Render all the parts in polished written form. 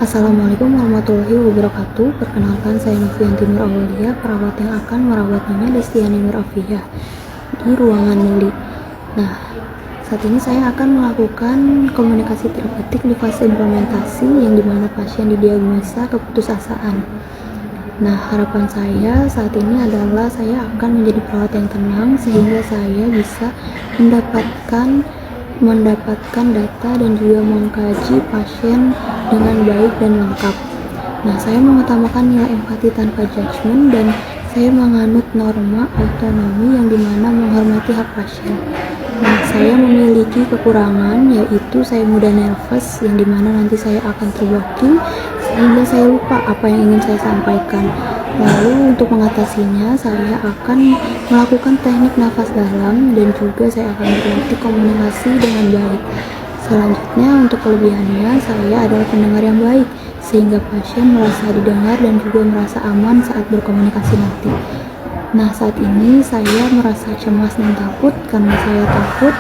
Assalamualaikum warahmatullahi wabarakatuh. Perkenalkan, saya Novianti Nur Awalia, perawat yang akan merawat Nyonya Destiani Nur Afiyah di ruangan Mili. Nah, saat ini saya akan melakukan komunikasi terapeutik di fase implementasi yang dimana pasien didiagnosa keputusasaan. Nah, harapan saya saat ini adalah saya akan menjadi perawat yang tenang sehingga saya bisa mendapatkan data dan juga mengkaji pasien dengan baik dan lengkap. Nah, saya mengutamakan nilai empati tanpa judgement dan saya menganut norma autonomi yang dimana menghormati hak pasien. Nah, saya memiliki kekurangan yaitu saya mudah nervous yang dimana nanti saya akan terblocking sehingga saya lupa apa yang ingin saya sampaikan. Lalu untuk mengatasinya saya akan melakukan teknik nafas dalam dan juga saya akan berlatih komunikasi dengan baik. Selanjutnya untuk kelebihannya saya adalah pendengar yang baik sehingga pasien merasa didengar dan juga merasa aman saat berkomunikasi nanti. Nah, saat ini saya merasa cemas dan takut karena saya takut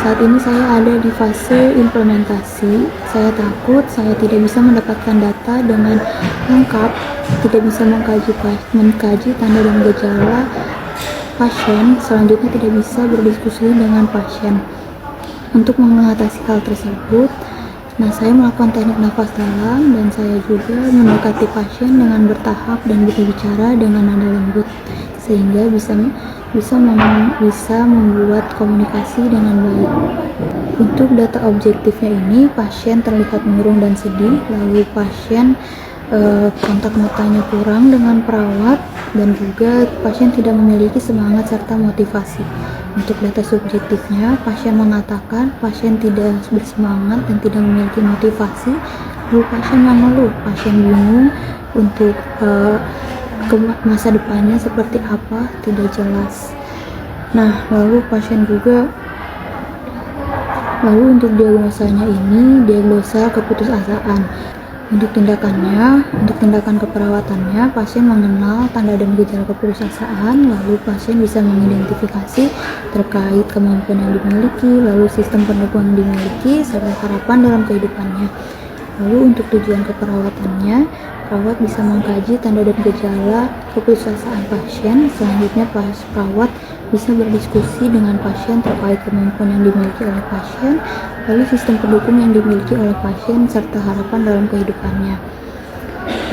saat ini saya ada di fase implementasi. Saya takut saya tidak bisa mendapatkan data dengan lengkap, tidak bisa mengkaji tanda dan gejala pasien, selanjutnya tidak bisa berdiskusi dengan pasien. Untuk mengatasi hal tersebut, nah saya melakukan teknik nafas dalam dan saya juga mendekati pasien dengan bertahap dan berbicara dengan nada lembut sehingga bisa membuat komunikasi dengan baik. Untuk data objektifnya ini, pasien terlihat murung dan sedih, lalu pasien kontak matanya kurang dengan perawat dan juga pasien tidak memiliki semangat serta motivasi. Untuk data subjektifnya, pasien mengatakan pasien tidak bersemangat dan tidak memiliki motivasi, lalu pasien mengeluh, pasien bingung untuk masa depannya seperti apa, tidak jelas. Nah, lalu untuk diagnosanya ini diagnosa keputusasaan. Untuk tindakan keperawatannya, pasien mengenal tanda dan gejala keputusasaan, lalu pasien bisa mengidentifikasi terkait kemampuan yang dimiliki, lalu sistem pendukung yang dimiliki, serta harapan dalam kehidupannya. Lalu untuk tujuan keperawatannya, perawat bisa mengkaji tanda dan gejala keputusasaan pasien. Selanjutnya perawat bisa berdiskusi dengan pasien terkait kemampuan yang dimiliki oleh pasien, lalu sistem pendukung yang dimiliki oleh pasien, serta harapan dalam kehidupannya.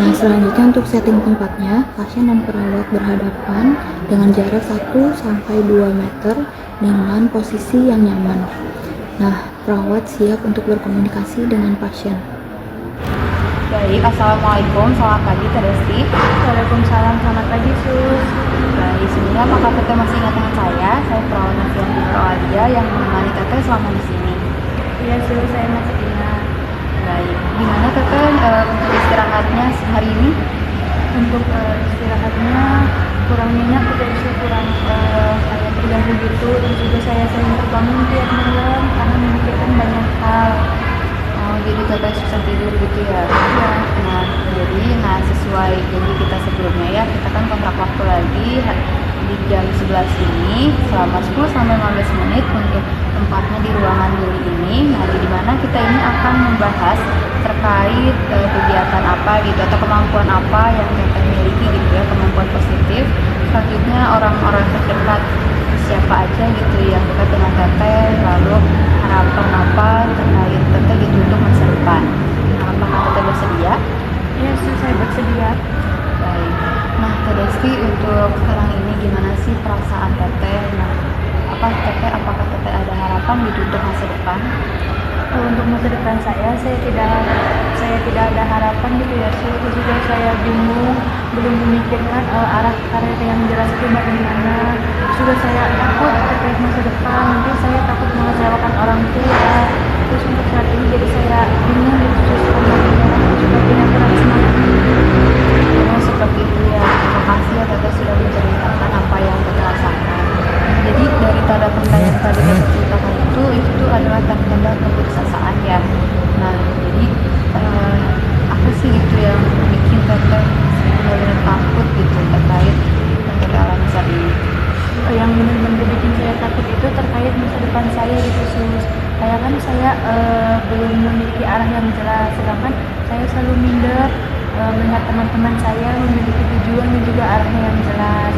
Nah, selanjutnya untuk setting tempatnya, pasien dan perawat berhadapan dengan jarak 1-2 meter dengan posisi yang nyaman. Nah, perawat siap untuk berkomunikasi dengan pasien. Baik, Assalamualaikum, selamat pagi Teh Desti. Waalaikumsalam, selamat pagi Sus. Baik, sebelumnya apakah Teteh masih ingat dengan saya? Saya perawat Novianti Nur Awalia yang menemani Teteh selama di sini. Iya Sus, saya masih ingat. Baik, gimana Teteh untuk istirahatnya hari ini? Untuk istirahatnya kurang nyenyak, tidak bisa kurang kayak terganggu gitu, dan juga saya sering terbangun tiap malam karena memikirkan banyak hal. Jadi Teteh susah tidur gitu ya? Ya. Nah, sesuai janji kita sebelumnya ya, kita kan kontrak waktu lagi di jam 11 ini selama 10-15 menit untuk tempatnya di ruangan Mili ini. Nah, di mana kita ini akan membahas terkait kegiatan apa gitu atau kemampuan apa yang Teteh miliki gitu ya, kemampuan positif. Selanjutnya orang-orang terdekat siapa aja gitu yang dekat dengan Teteh, lalu harapan apa terkait Teteh gitu untuk masa depan. Nah, apakah Teteh bersedia? Iya Sus, saya bersedia. Baik. Nah, Teh Desti, untuk sekarang ini gimana sih perasaan Teteh? Nah, apakah Teteh ada harapan gitu untuk masa depan? Untuk masa depan saya tidak ada harapan gitu ya Sus. Juga saya bingung, belum memikirkan arah karir yang jelas itu bagaimana. Juga saya takut terkait masa depan, nanti saya takut mengecewakan orang tua. Terus untuk saat ini jadi saya bingung gitu Sus, juga tidak kurang semangat. Oh, seperti itu ya. Terima kasih ya Teteh sudah menceritakan apa yang Teteh rasakan. Jadi dari tanda-tanda yang tadi Teteh ceritakan itu adalah tanda-tanda keputusasaan ya. Nah, jadi apa sih gitu yang bikin Teteh benar-benar takut gitu terkait yang Teteh alami saat ini? Yang benar-benar bikin saya takut itu terkait masa depan saya gitu Sus. Kayak kan saya belum memiliki arah yang jelas, sedangkan saya selalu minder melihat teman-teman saya memiliki tujuan dan juga arahnya yang jelas.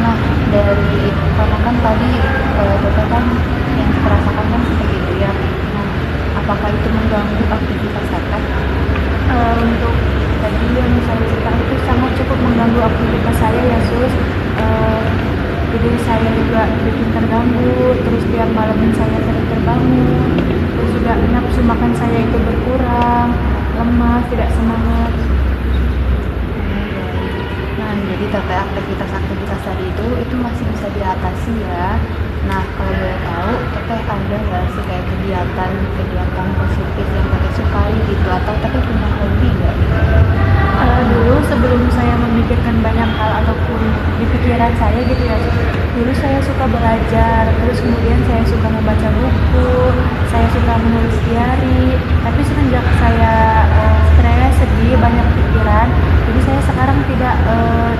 Nah, dari karena kan tadi Teteh kan yang terasakan kan seperti itu ya. Nah, apakah itu mengganggu aktivitas Teteh? Untuk tadi yang saya ceritakan itu sangat cukup mengganggu aktivitas saya ya sus. Jadi saya juga bikin terganggu, terus tiap malamin saya sering terbangun, terus juga nafsu makan saya itu berkurang, lemas, tidak semangat. Nah, jadi Teteh aktivitas tadi itu masih bisa diatasi ya. Nah, kalau boleh tahu, Teteh ada nggak sih kayak kegiatan positif yang Teteh sukai gitu, atau Teteh punya hobi nggak gitu? Dulu sebelum saya memikirkan banyak hal ataupun di pikiran saya gitu ya, dulu saya suka belajar, terus kemudian saya suka membaca buku, saya suka menulis diary. Tapi semenjak saya stres, sedih, banyak pikiran, jadi saya sekarang tidak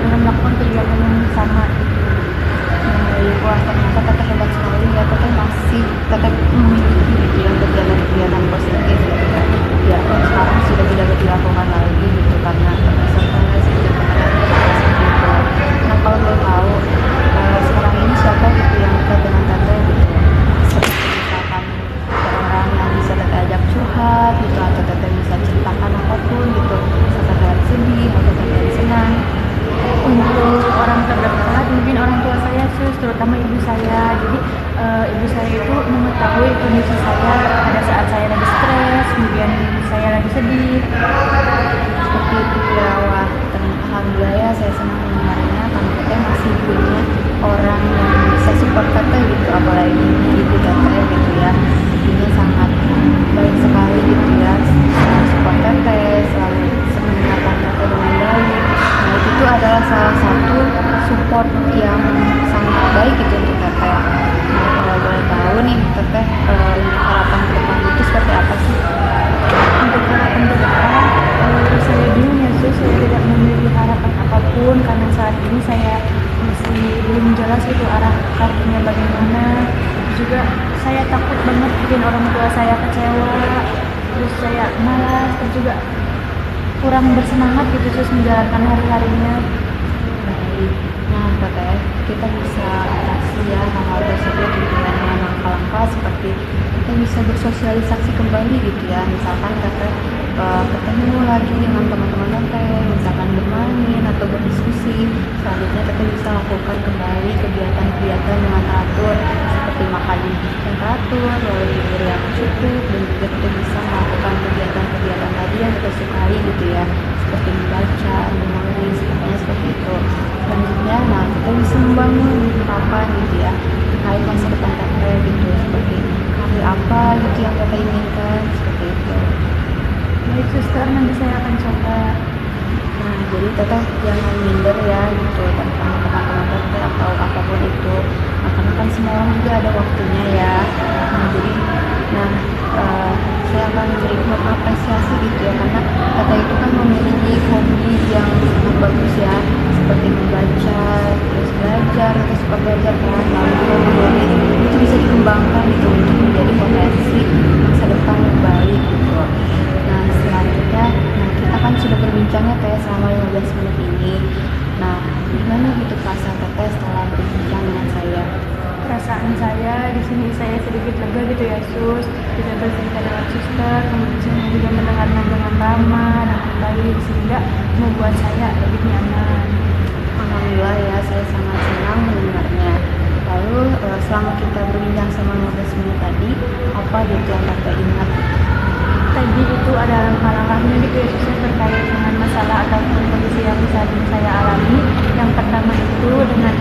dengan melakukan kegiatan yang sama. Wah, ternyata Teteh hebat sekali ya. Teteh memiliki gitu yang kegiatan positif gitu kan. Ya, sekarang sudah tidak dilakukan lagi gitu karena stres gitu, karena seperti itu. Nah, kalau boleh tahu, sekarang ini siapa gitu yang dekat dengan Teteh gitu? Seperti misalkan orang yang bisa Teteh ajak curhat gitu, atau Teteh bisa ceritakan apapun gitu, saat Teteh lagi sedih atau Teteh lagi senang. Untuk orang terdekat mungkin orang tua saya sus, terutama ibu saya. Jadi ibu saya itu mengetahui kondisi saya pada saat saya lagi stres, kemudian saya lagi sedih. Seperti itu ya. Wah, alhamdulillah ya, saya senang mendengarnya karena Teteh masih punya orang yang bisa support Teteh gitu, apalagi ibu Teteh gitu ya. Ibunya sangat baik sekali gitu ya, selalu support Teteh, selalu mendengarkan Teteh dengan baik. Nah, itu adalah salah satu support yang sangat baik gitu untuk Teteh. Nah, kalau boleh tahu nih Teteh, untuk harapan ke depan itu seperti apa sih? Untuk harapan ke depan, saya bingung ya sus, saya tidak memiliki harapan apapun karena saat ini saya masih belum jelas itu arah karirnya bagaimana. Juga saya takut banget bikin orang tua saya kecewa, terus saya malas, terus juga kurang bersemangat gitu sus menjalankan hari-harinya. Baik. Nah, Teteh, kita bisa atasi ya hal-hal tersebut gitu ya, dengan langkah-langkah seperti kita bisa bersosialisasi kembali gitu ya. Misalkan Teteh ketemu lagi dengan teman-teman Teteh, misalkan bermain atau berdiskusi. Selanjutnya Teteh bisa lakukan kembali kegiatan-kegiatan dengan teratur, seperti makan yang teratur, lalu tidur yang cukup, dan juga Teteh bisa melakukan kegiatan-kegiatan tadi yang Teteh sukai gitu ya, seperti membaca, menulis, pokoknya seperti itu. Selanjutnya, nah, kita bisa membangun harapan gitu ya terkait masa depan Teteh gitu, seperti karir apa gitu yang Teteh inginkan, seperti itu. Baik suster, nanti saya akan coba. Nah, jadi Teteh jangan minder ya gitu tentang teman-teman Teteh atau apapun itu. Nah, karena kan semua orang juga ada waktunya ya. Nah, jadi, saya akan memberikan apresiasi gitu ya, karena Teteh itu kan memiliki hobi yang sangat bagus ya, seperti membaca, terus belajar, terus suka belajar kan, lalu juga menulis, itu bisa dikembangkan gitu untuk menjadi potensi masa depan yang baik gitu. Nah, selanjutnya, kita kan sudah berbincangnya Teh selama 15 menit ini. Nah, gimana gitu perasaan Teteh setelah berbincang dengan saya? Perasaan saya di sini saya sedikit lega gitu ya sus, tidak bercerita dengan suster, kemudian juga mendengarnya dengan ramah dan baik sehingga membuat saya lebih nyaman. Alhamdulillah ya, saya sangat senang mendengarnya. Lalu selama kita berbincang selama 15 menit tadi, apa gitu yang Teteh ingat? Tadi itu ada langkah-langkahnya gitu ya suster terkait dengan masalah ataupun kondisi yang saat ini saya alami. Yang pertama itu dengan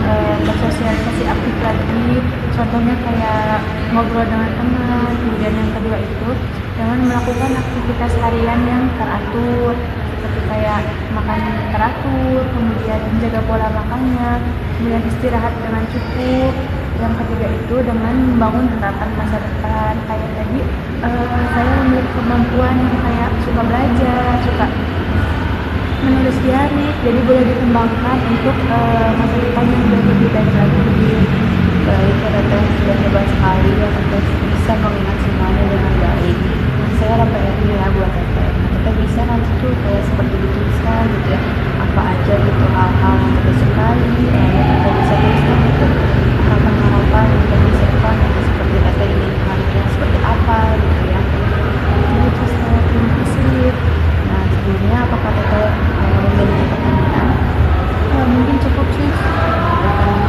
bersosialisasi aktif lagi, contohnya kayak ngobrol dengan teman. Kemudian yang kedua itu dengan melakukan aktivitas harian yang teratur, seperti kayak makan teratur, kemudian menjaga pola makannya, kemudian istirahat dengan cukup. Yang ketiga itu dengan membangun harapan masa depan. Kayak tadi saya memiliki kemampuan yang kayak suka belajar, suka menulis diary, jadi boleh dikembangkan untuk masa depan yang lebih baik lagi. baik ya teteh, sudah hebat sekali ya teteh, bisa mengingat semuanya dengan baik. Nah, saya ada PR ya buat teteh. Nah, teteh bisa nanti tuh kayak seperti dituliskan gitu ya, apa aja gitu hal-hal yang teteh sukai, yang teteh bisa tuliskan gitu, harapan-harapan yang teteh masa depan gitu, seperti teteh ingin karirnya seperti apa gitu ya. Itu saya terima kasih. Nah, sebelumnya apakah teteh memiliki pertanyaan? Mungkin cukup sih.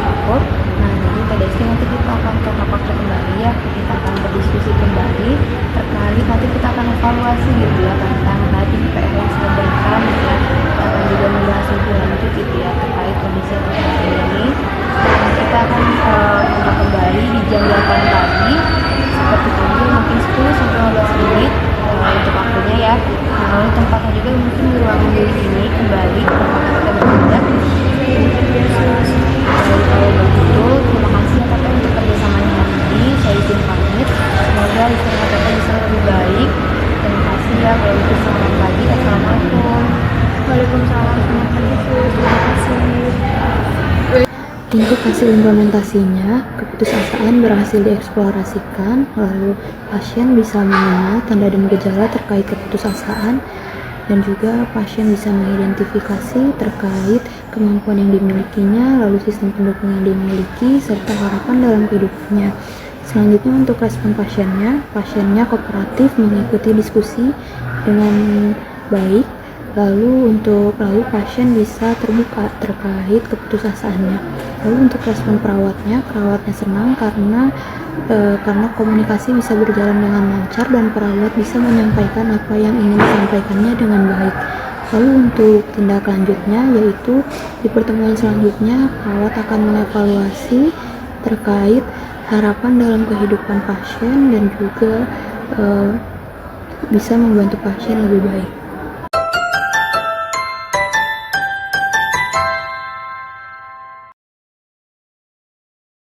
Cukup. Nah, jadi Teh Desti nanti kita akan ke waktu kembali ya, kita akan berdiskusi kembali terkait, nanti kita akan evaluasi gitu ya tentang tadi PR yang sudah berikan gitu ya. Kita akan juga membahas lebih lanjut gitu ya terkait kondisi yang terjadi ini. Dan kita akan kontak kembali di jam 8 pagi seperti tadi, mungkin 10 sampai 15 menit untuk waktunya ya. Nah, lalu tempatnya juga mungkin di ruangan bilik ini kembali ke tempat kita bekerja. Baik, kalau begitu, terima kasih ya Teteh untuk kerjasamanya hari ini. Saya izin pamit. Semoga listener Teteh bisa lebih baik. Terima kasih ya. Kalau begitu, selamat pagi. Assalamualaikum. Waalaikumsalam, selamat pagi Sus. Terima kasih. Untuk hasil implementasinya, keputusasaan berhasil dieksplorasikan, lalu pasien bisa mengenal tanda dan gejala terkait keputusasaan, dan juga pasien bisa mengidentifikasi terkait kemampuan yang dimilikinya, lalu sistem pendukung yang dimiliki, serta harapan dalam kehidupannya. Selanjutnya untuk respon pasiennya kooperatif mengikuti diskusi dengan baik, lalu pasien bisa terbuka terkait keputusasaannya. Lalu untuk respon perawatnya senang karena komunikasi bisa berjalan dengan lancar dan perawat bisa menyampaikan apa yang ingin disampaikannya dengan baik. Lalu untuk tindak lanjutnya, yaitu di pertemuan selanjutnya perawat akan mengevaluasi terkait harapan dalam kehidupan pasien dan juga bisa membantu pasien lebih baik.